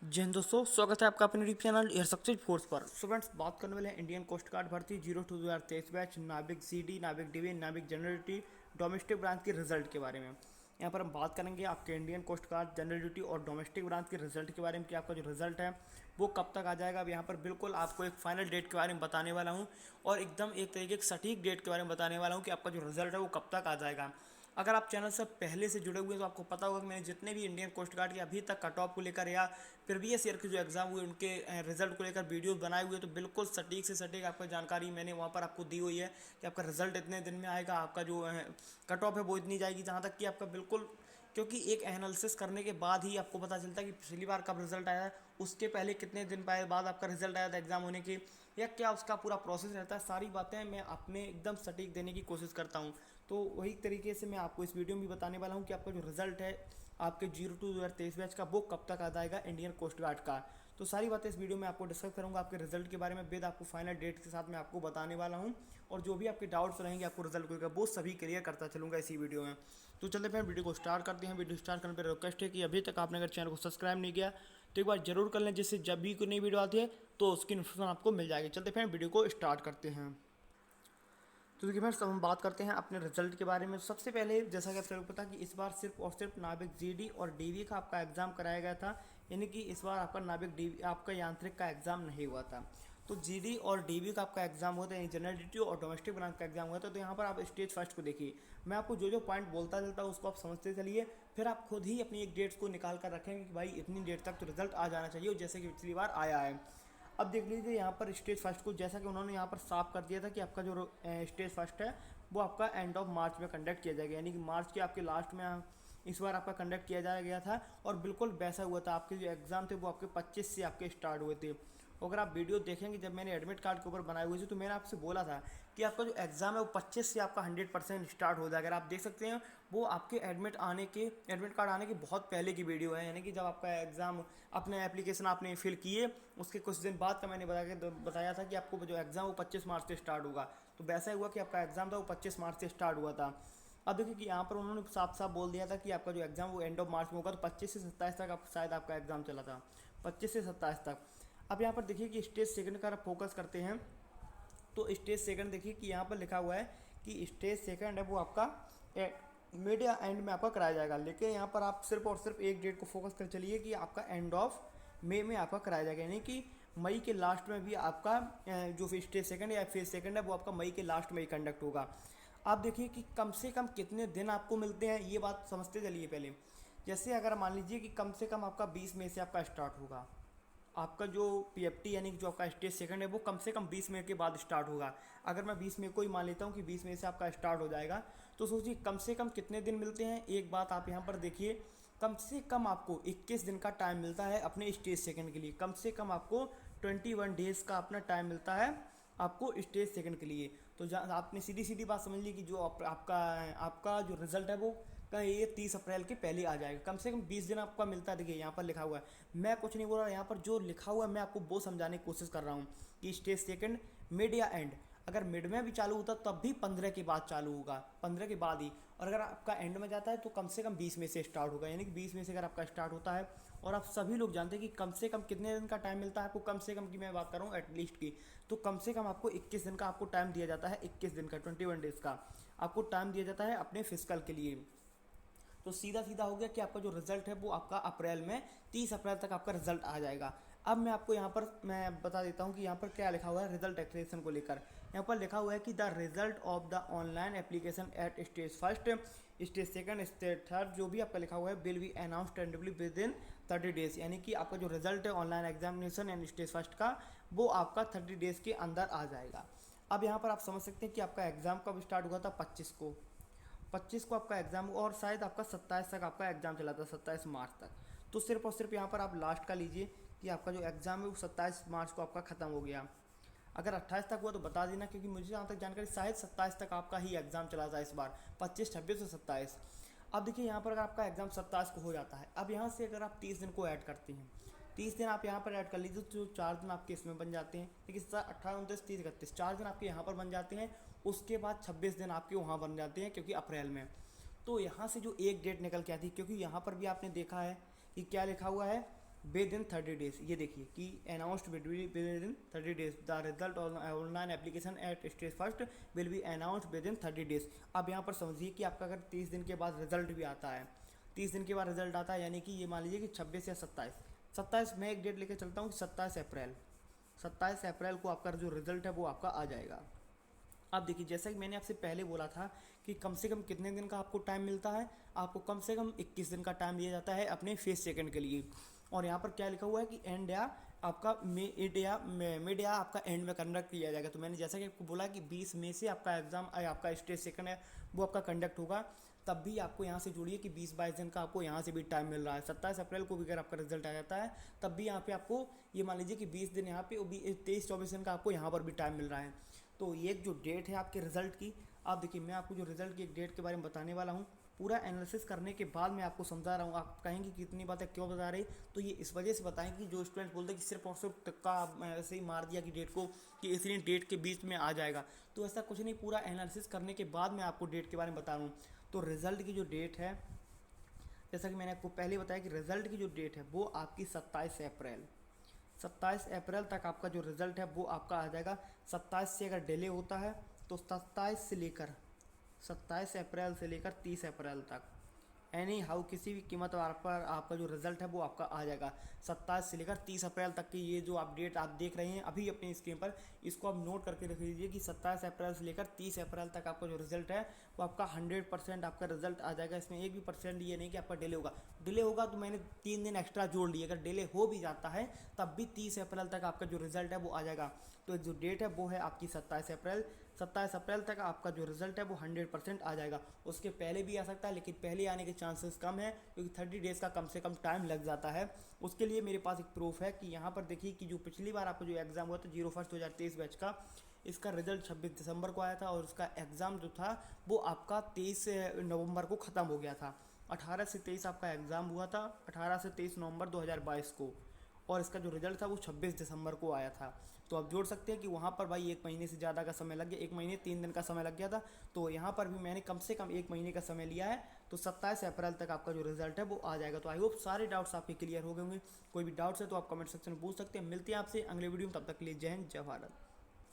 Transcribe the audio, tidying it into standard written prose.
जय हिंद दोस्तों, स्वागत है आपका अपने YouTube channel air success force पर। स्टूडेंट्स, बात करने वाले हैं इंडियन कोस्ट गार्ड भर्ती 02 2023 बैच नाविक सीडी, नाविक डीवी, नाविक जनरल ड्यूटी डोमेस्टिक ब्रांच के रिजल्ट के बारे में। यहाँ पर हम बात करेंगे आपके Indian coast guard general duty और डोमेस्टिक ब्रांच के रिजल्ट के बारे में कि आपका जो रिजल्ट है वो कब तक आ जाएगा। अब यहाँ पर बिल्कुल आपको एक फाइनल डेट के बारे में बताने वाला हूँ और एकदम एक तरीके की सटीक डेट के बारे में बताने वाला हूँ कि आपका जो रिजल्ट है वो कब तक आ जाएगा। अगर आप चैनल से पहले से जुड़े हुए हैं तो आपको पता होगा कि मैंने जितने भी इंडियन कोस्ट गार्ड के अभी तक कट ऑफ को लेकर या प्रीवियस ईयर के जो एग्जाम हुए उनके रिजल्ट को लेकर वीडियोस बनाए हुए, तो बिल्कुल सटीक से सटीक आपको जानकारी मैंने वहाँ पर आपको दी हुई है कि आपका रिजल्ट इतने दिन में आएगा, आपका जो कट ऑफ है वो इतनी जाएगी, जहाँ तक कि आपका बिल्कुल, क्योंकि एक एनालिसिस करने के बाद ही आपको पता चलता है कि पिछली बार कब रिजल्ट आया है, उसके पहले कितने दिन बाद आपका रिजल्ट आया था एग्जाम होने के, या क्या उसका पूरा प्रोसेस रहता है। सारी बातें मैं अपने एकदम सटीक देने की कोशिश करता हूँ। तो वही तरीके से मैं आपको इस वीडियो में भी बताने वाला हूँ कि आपका जो रिजल्ट है आपके 02 2023 बैच का वो कब तक आ जाएगा इंडियन कोस्ट गार्ड का। तो सारी बातें इस वीडियो में आपको डिस्कस करूंगा आपके रिजल्ट के बारे में, विद आपको फाइनल डेट के साथ मैं आपको बताने वाला हूं। और जो भी आपके डाउट्स रहेंगे आपको रिजल्ट को लेकर वो सभी क्लियर करता चलूँगा इसी वीडियो में। तो चलते हैं वीडियो को स्टार्ट करते हैं। वीडियो स्टार्ट करने पर रिक्वेस्ट है कि अभी तक आपने अगर चैनल को सब्सक्राइब नहीं किया तो एक बार जरूर कर लें, जिससे जब भी कोई नई वीडियो आती है तो उसकी नोटिफिकेशन आपको मिल जाएगी। चलते हैं वीडियो को स्टार्ट करते हैं। तो देखिए फ्रेंड्स, अब हम बात करते हैं अपने रिजल्ट के बारे में। सबसे पहले जैसा कि आप सबको पता कि इस बार सिर्फ और सिर्फ नाविक जीडी और डीवी का आपका एग्ज़ाम कराया गया था, यानी कि इस बार आपका नाविक डीवी आपका यांत्रिक का एग्ज़ाम नहीं हुआ था। तो जीडी और डीवी का आपका एग्जाम हुआ था, यानी जनरल ड्यूटी और डोमेस्टिक ब्रांच का एग्जाम हुआ था। तो यहाँ पर आप स्टेज फर्स्ट को देखिए, मैं आपको जो जो पॉइंट बोलता चलता हूँ उसको आप समझते चलिए, फिर आप खुद ही अपनी एक डेट्स को निकाल कर रखेंगे कि भाई इतनी डेट तक तो रिजल्ट आ जाना चाहिए, जैसे कि पिछली बार आया है। अब देख लीजिए यहाँ पर स्टेज फर्स्ट को, जैसा कि उन्होंने यहाँ पर साफ कर दिया था कि आपका जो स्टेज फर्स्ट है वो आपका एंड ऑफ मार्च में कंडक्ट किया जाएगा, यानी कि मार्च के आपके लास्ट में इस बार आपका कंडक्ट किया जाया गया था। और बिल्कुल वैसा हुआ था, आपके जो एग्ज़ाम थे वो आपके 25 से आपके स्टार्ट हुए थे। अगर आप वीडियो देखेंगे जब मैंने एडमिट कार्ड के ऊपर बनाए हुए थे तो मैंने आपसे बोला था कि आपका जो एग्ज़ाम है वो 25 से आपका 100% स्टार्ट हो जाएगा। अगर आप देख सकते हैं वो आपके एडमिट कार्ड आने के बहुत पहले की वीडियो है, यानी कि जब आपका एग्ज़ाम अपने एप्लीकेशन आपने फिल किए उसके कुछ दिन बाद का मैंने बताया था कि आपको जो एग्ज़ाम वो 25 मार्च से स्टार्ट होगा। तो वैसा हुआ कि आपका एग्ज़ाम था वो 25 मार्च से स्टार्ट हुआ था। अब देखिए कि यहाँ पर उन्होंने साफ साफ बोल दिया था कि आपका जो एग्ज़ाम वो एंड ऑफ मार्च में होगा, तो 25 से 27 तक शायद आपका एग्ज़ाम चला था, 25 से 27 तक। अब यहाँ पर देखिए कि स्टेज सेकंड का फोकस करते हैं, तो स्टेज सेकंड देखिए कि यहाँ पर लिखा हुआ है कि स्टेज सेकंड है वो आपका मिड या एंड में आपका कराया जाएगा। लेकिन यहाँ पर आप सिर्फ और सिर्फ एक डेट को फोकस कर चलिए कि आपका एंड ऑफ मई में आपका कराया जाएगा, यानी कि मई के लास्ट में भी आपका जो स्टेज सेकंड या फेज सेकंड है वो आपका मई के लास्ट में ही कंडक्ट होगा। आप देखिए कि कम से कम कितने दिन आपको मिलते हैं, ये बात समझते चलिए पहले। जैसे अगर मान लीजिए कि कम से कम आपका 20 मई से आपका स्टार्ट होगा, आपका जो पीएफटी यानी कि जो आपका स्टेज सेकंड है वो कम से कम 20 मई के बाद स्टार्ट होगा। अगर मैं 20 मई को ही मान लेता हूँ कि 20 मई से आपका स्टार्ट हो जाएगा, तो सोचिए कम से कम कितने दिन मिलते हैं। एक बात आप यहाँ पर देखिए, कम से कम आपको 21 दिन का टाइम मिलता है अपने स्टेज सेकंड के लिए। कम से कम आपको 21 डेज़ का अपना टाइम मिलता है आपको स्टेज सेकंड के लिए। तो आपने सीधी सीधी बात समझ ली कि जो आपका जो रिजल्ट है वो ये 30 अप्रैल के पहले आ जाएगा। कम से कम 20 दिन आपका मिलता है। देखिए यहाँ पर लिखा हुआ है, मैं कुछ नहीं बोल रहा, यहाँ पर जो लिखा हुआ है मैं आपको वो समझाने की कोशिश कर रहा हूँ कि स्टेज सेकंड मिड या एंड, अगर मिड में भी चालू होता तब भी 15 के बाद चालू होगा, 15 के बाद ही। और अगर आपका एंड में जाता है तो कम से कम 20 में से स्टार्ट होगा, यानी कि 20 में से अगर आपका स्टार्ट होता है। और आप सभी लोग जानते हैं कि कम से कम कितने दिन का टाइम मिलता है आपको, कम से कम की मैं बात कर रहा हूँ एटलीस्ट की, तो कम से कम आपको 21 दिन का आपको टाइम दिया जाता है, 21 दिन का 21 डेज़ का आपको टाइम दिया जाता है अपने फिजिकल के लिए। तो सीधा सीधा हो गया कि आपका जो रिजल्ट है वो आपका अप्रैल में 30 अप्रैल तक आपका रिजल्ट आ जाएगा। अब मैं आपको यहाँ पर मैं बता देता हूँ कि यहाँ पर क्या लिखा हुआ है रिजल्ट एक्सप्रेशन को लेकर। यहाँ पर लिखा हुआ है कि the result of the online application at stage first, stage second, stage third, जो भी आपका लिखा हुआ है will be announce tentatively with in 30 days, यानी कि आपका जो रिजल्ट है online examination and stage first का वो आपका 30 डेज के अंदर आ जाएगा। अब यहाँ पर आप समझ सकते हैं कि आपका एग्ज़ाम कब स्टार्ट हुआ था, 25 को आपका एग्ज़ाम, और शायद आपका 27 तक आपका एग्ज़ाम चला था, 27 मार्च तक। तो सिर्फ और सिर्फ यहाँ पर आप लास्ट का लीजिए कि आपका जो एग्ज़ाम है वो 27 मार्च को आपका ख़त्म हो गया। अगर 28 तक हुआ तो बता देना, क्योंकि मुझे जहाँ तक जानकारी शायद 27 तक आपका ही एग्ज़ाम चला था इस बार, 25, 26 और 27। अब देखिए यहाँ पर अगर आपका एग्ज़ाम 27 को हो जाता है, अब यहाँ से अगर आप 30 दिन को ऐड करते हैं, 30 दिन आप यहाँ पर ऐड कर लीजिए, तो 4 दिन आपके इसमें बन जाते हैं। देखिए 18, 29, 30, 31, 4 दिन आपके यहाँ पर बन जाते हैं। उसके बाद 26 दिन आपके वहाँ बन जाते हैं, क्योंकि अप्रैल में। तो यहाँ से जो एक डेट निकल के आती है, क्योंकि यहाँ पर भी आपने देखा है कि क्या लिखा हुआ है विद इन 30 days। ये देखिए कि announced with in 30 days, the result online application at stage first will be announced with in 30 days। अब यहाँ पर समझिए कि आपका अगर 30 दिन के बाद रिजल्ट भी आता है, 30 दिन के बाद रिजल्ट आता है, यानी कि ये मान लीजिए कि 26 या 27 मैं एक डेट लेके चलता हूँ कि 27 अप्रैल को आपका जो रिजल्ट है वो आपका आ जाएगा। अब देखिए जैसा कि मैंने आपसे पहले बोला था कि कम से कम कितने दिन का आपको टाइम मिलता है, आपको कम से कम 21 दिन का टाइम दिया जाता है अपने फेस सेकंड के लिए। और यहाँ पर क्या लिखा हुआ है कि एंड या आपका मिड या आपका एंड में कंडक्ट किया जाएगा। तो मैंने जैसा कि आपको बोला कि 20 मई से आपका एग्ज़ाम आपका स्टेज सेकंड है वो आपका कंडक्ट होगा, तब भी आपको यहाँ से जोड़िए कि 20-22 दिन का आपको यहाँ से भी टाइम मिल रहा है। 27 अप्रैल को भी अगर आपका रिजल्ट आ जाता है तब भी यहाँ पे आपको ये मान लीजिए कि 20 दिन यहाँ पे 23-24 दिन का आपको यहाँ पर भी टाइम मिल रहा है। तो ये जो डेट है आपके रिजल्ट की, आप देखिए मैं आपको जो रिजल्ट की एक डेट के बारे में बताने वाला हूँ, पूरा एनालिसिस करने के बाद मैं आपको समझा रहा हूँ। आप कहेंगे कि इतनी बातें क्यों बता रही, तो ये इस वजह से बताएंगे कि जो स्टूडेंट बोलते हैं कि सिर्फ और सिर्फ टक्का ऐसे ही मार दिया कि डेट को कि इतनी डेट के बीच में आ जाएगा, तो ऐसा कुछ नहीं, पूरा एनालिसिस करने के बाद मैं आपको डेट के बारे में बता रहा हूँ। तो रिज़ल्ट की जो डेट है, जैसा कि मैंने आपको पहले बताया कि रिज़ल्ट की जो डेट है वो आपकी 27 अप्रैल तक आपका जो रिज़ल्ट है वो आपका आ जाएगा। 27 से अगर डिले होता है तो 27 अप्रैल से लेकर 30 अप्रैल तक एनी हाउ किसी भी कीमत पर आपका जो रिजल्ट है वो आपका आ जाएगा। 27 से लेकर 30 अप्रैल तक की ये जो अपडेट आप देख रहे हैं अभी अपनी स्क्रीन पर, इसको आप नोट करके रख लीजिए कि 27 अप्रैल से लेकर 30 अप्रैल तक आपका जो रिजल्ट है वो आपका 100% आपका रिजल्ट आ जाएगा। इसमें एक भी परसेंट ये नहीं कि आपका डिले होगा तो मैंने 3 दिन एक्स्ट्रा जोड़ लिए, अगर डिले हो भी जाता है तब भी 30 अप्रैल तक आपका जो रिजल्ट है वो आ जाएगा। तो जो डेट है वो है आपकी 27 अप्रैल तक आपका जो रिजल्ट है वो 100% आ जाएगा। उसके पहले भी आ सकता है लेकिन पहले आने के चांसेस कम है क्योंकि 30 डेज़ का कम से कम टाइम लग जाता है। उसके लिए मेरे पास एक प्रूफ है कि यहाँ पर देखिए कि जो पिछली बार आपको जो एग्ज़ाम हुआ था 01/1/2023 बैच का, इसका रिजल्ट 26 दिसंबर को आया था और उसका एग्ज़ाम जो था वो आपका 23 नवंबर को ख़त्म हो गया था। 18 से 23 आपका एग्ज़ाम हुआ था, 18 से 23 नवंबर 2022 को, और इसका जो रिजल्ट था वो 26 दिसंबर को आया था। तो आप जोड़ सकते हैं कि वहाँ पर भाई 1 महीने से ज़्यादा का समय लग गया, 1 महीने 3 दिन का समय लग गया था। तो यहाँ पर भी मैंने कम से कम 1 महीने का समय लिया है। तो 27 अप्रैल तक आपका जो रिजल्ट है वो आ जाएगा। तो आई होप सारे डाउट्स आपके क्लियर हो गए होंगे। कोई भी डाउट्स है तो आप कमेंट सेक्शन में पूछ सकते हैं। मिलते हैं आपसे अगले वीडियो में, तब तक के लिए जय हिंद जय भारत।